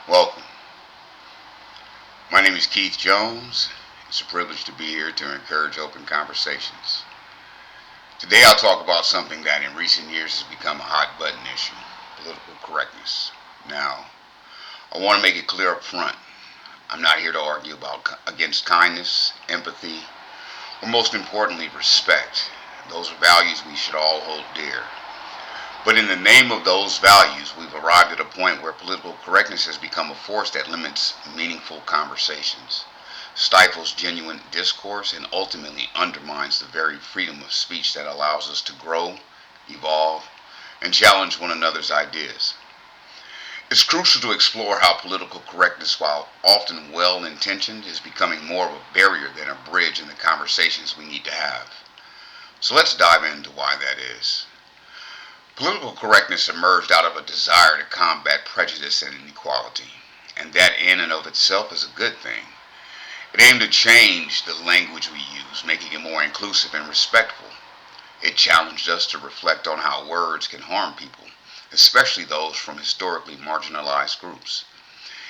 Welcome. My name is Keith Jones. It's a privilege to be here to encourage open conversations. Today I'll talk about something that in recent years has become a hot button issue: political correctness. Now, I want to make it clear up front. I'm not here to argue against kindness, empathy, or most importantly, respect. Those are values we should all hold dear. But in the name of those values, we've arrived at a point where political correctness has become a force that limits meaningful conversations, stifles genuine discourse, and ultimately undermines the very freedom of speech that allows us to grow, evolve, and challenge one another's ideas. It's crucial to explore how political correctness, while often well intentioned, is becoming more of a barrier than a bridge in the conversations we need to have. So let's dive into why that is. Political correctness emerged out of a desire to combat prejudice and inequality, and that in and of itself is a good thing. It aimed to change the language we use, making it more inclusive and respectful. It challenged us to reflect on how words can harm people, especially those from historically marginalized groups.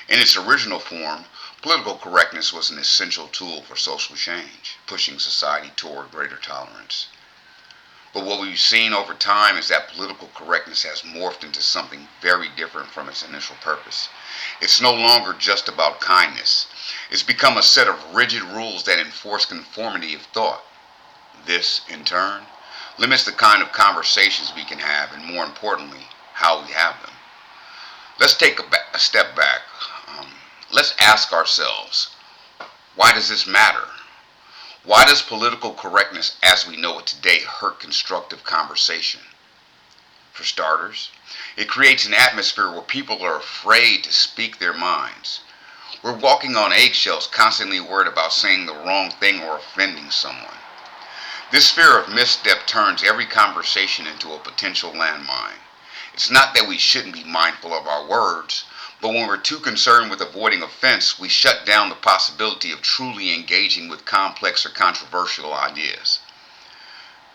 In its original form, political correctness was an essential tool for social change, pushing society toward greater tolerance. But what we've seen over time is that political correctness has morphed into something very different from its initial purpose. It's no longer just about kindness. It's become a set of rigid rules that enforce conformity of thought. This, in turn, limits the kind of conversations we can have and, more importantly, how we have them. Let's take a step back. Let's ask ourselves, why does this matter? Why does political correctness as we know it today hurt constructive conversation? For starters, it creates an atmosphere where people are afraid to speak their minds. We're walking on eggshells, constantly worried about saying the wrong thing or offending someone. This fear of misstep turns every conversation into a potential landmine. It's not that we shouldn't be mindful of our words, but when we're too concerned with avoiding offense, we shut down the possibility of truly engaging with complex or controversial ideas.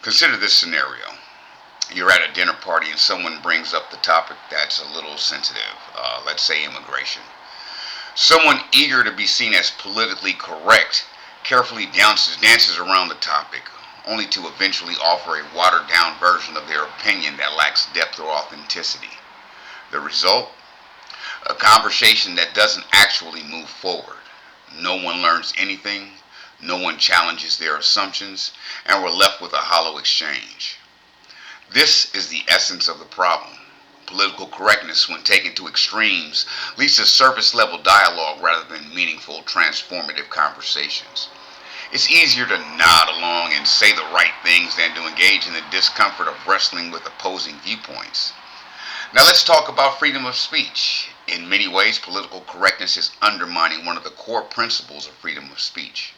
Consider this scenario. You're at a dinner party and someone brings up the topic that's a little sensitive, let's say immigration. Someone eager to be seen as politically correct carefully dances around the topic, only to eventually offer a watered down version of their opinion that lacks depth or authenticity. The result? A conversation that doesn't actually move forward. No one learns anything, no one challenges their assumptions, and we're left with a hollow exchange. This is the essence of the problem. Political correctness, when taken to extremes, leads to surface level dialogue rather than meaningful, transformative conversations. It's easier to nod along and say the right things than to engage in the discomfort of wrestling with opposing viewpoints. Now let's talk about freedom of speech. In many ways, political correctness is undermining one of the core principles of freedom of speech.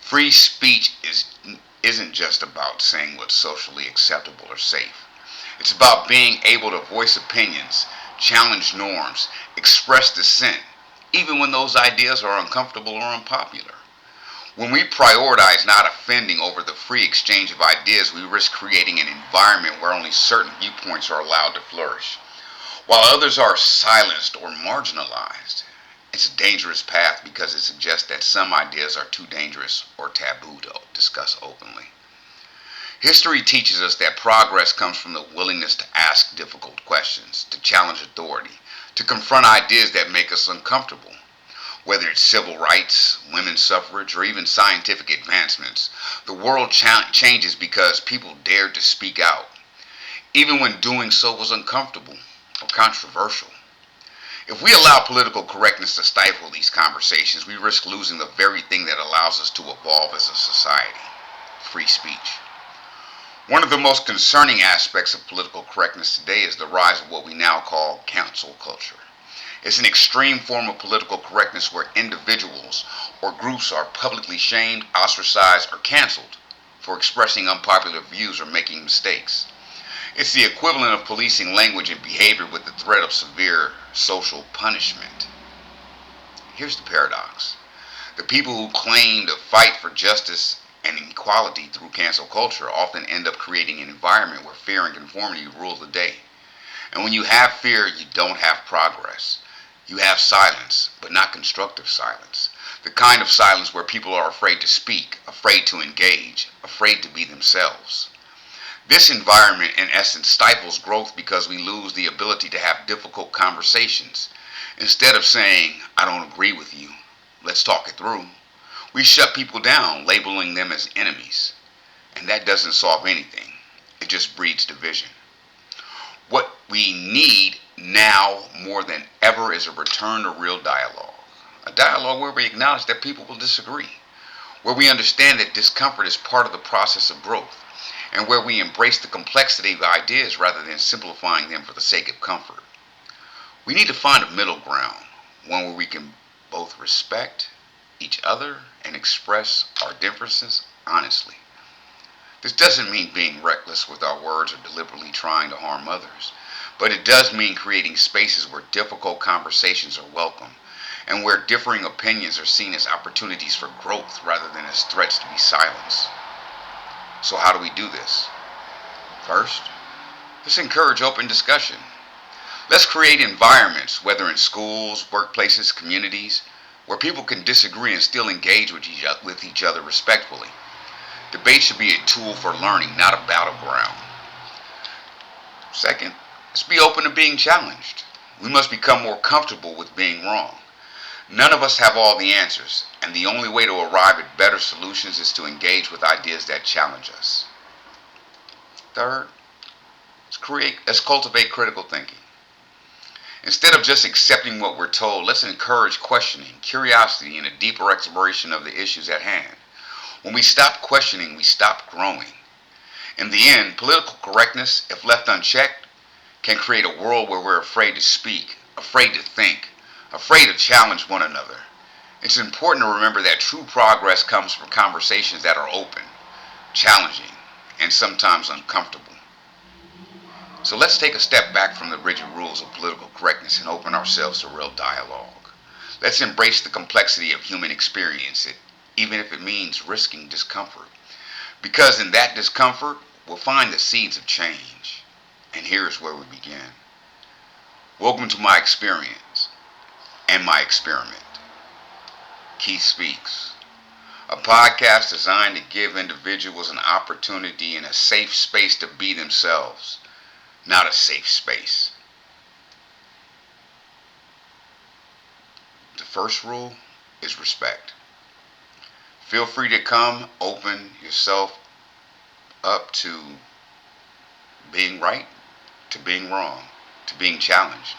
Free speech isn't just about saying what's socially acceptable or safe. It's about being able to voice opinions, challenge norms, express dissent, even when those ideas are uncomfortable or unpopular. When we prioritize not offending over the free exchange of ideas, we risk creating an environment where only certain viewpoints are allowed to flourish, while others are silenced or marginalized. It's a dangerous path because it suggests that some ideas are too dangerous or taboo to discuss openly. History teaches us that progress comes from the willingness to ask difficult questions, to challenge authority, to confront ideas that make us uncomfortable. Whether it's civil rights, women's suffrage, or even scientific advancements, the world changes because people dared to speak out, even when doing so was uncomfortable or controversial. If we allow political correctness to stifle these conversations, we risk losing the very thing that allows us to evolve as a society: free speech. One of the most concerning aspects of political correctness today is the rise of what we now call cancel culture. It's an extreme form of political correctness where individuals or groups are publicly shamed, ostracized, or canceled for expressing unpopular views or making mistakes. It's the equivalent of policing language and behavior with the threat of severe social punishment. Here's the paradox. The people who claim to fight for justice and equality through cancel culture often end up creating an environment where fear and conformity rule the day. And when you have fear, you don't have progress. You have silence, but not constructive silence. The kind of silence where people are afraid to speak, afraid to engage, afraid to be themselves. This environment, in essence, stifles growth because we lose the ability to have difficult conversations. Instead of saying, I don't agree with you, let's talk it through, we shut people down, labeling them as enemies. And that doesn't solve anything, it just breeds division. What we need now more than ever is a return to real dialogue. A dialogue where we acknowledge that people will disagree, where we understand that discomfort is part of the process of growth, and where we embrace the complexity of ideas rather than simplifying them for the sake of comfort. We need to find a middle ground, one where we can both respect each other and express our differences honestly. This doesn't mean being reckless with our words or deliberately trying to harm others, but it does mean creating spaces where difficult conversations are welcome and where differing opinions are seen as opportunities for growth rather than as threats to be silenced. So how do we do this? First, let's encourage open discussion. Let's create environments, whether in schools, workplaces, communities, where people can disagree and still engage with each other respectfully. Debate should be a tool for learning, not a battleground. Second, let's be open to being challenged. We must become more comfortable with being wrong. None of us have all the answers, and the only way to arrive at better solutions is to engage with ideas that challenge us. Third, let's cultivate critical thinking. Instead of just accepting what we're told, let's encourage questioning, curiosity, and a deeper exploration of the issues at hand. When we stop questioning, we stop growing. In the end, political correctness, if left unchecked, can create a world where we're afraid to speak, afraid to think, afraid to challenge one another. It's important to remember that true progress comes from conversations that are open, challenging, and sometimes uncomfortable. So let's take a step back from the rigid rules of political correctness and open ourselves to real dialogue. Let's embrace the complexity of human experience, even if it means risking discomfort. Because in that discomfort, we'll find the seeds of change. And here's where we begin. Welcome to my experience and my experiment. Keith Speaks, a podcast designed to give individuals an opportunity and a safe space to be themselves, not a safe space. The first rule is respect. Feel free to come open yourself up to being right, to being wrong, to being challenged,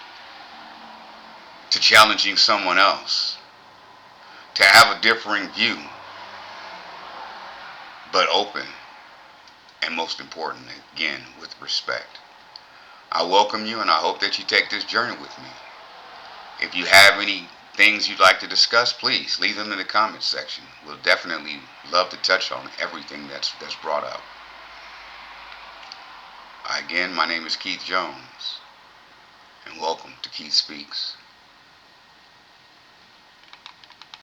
to challenging someone else, to have a differing view, but open, and most important, again, with respect. I welcome you and I hope that you take this journey with me. If you have any things you'd like to discuss, please leave them in the comments section. We'll definitely love to touch on everything that's brought up. Again, my name is Keith Jones, and welcome to Keith Speaks.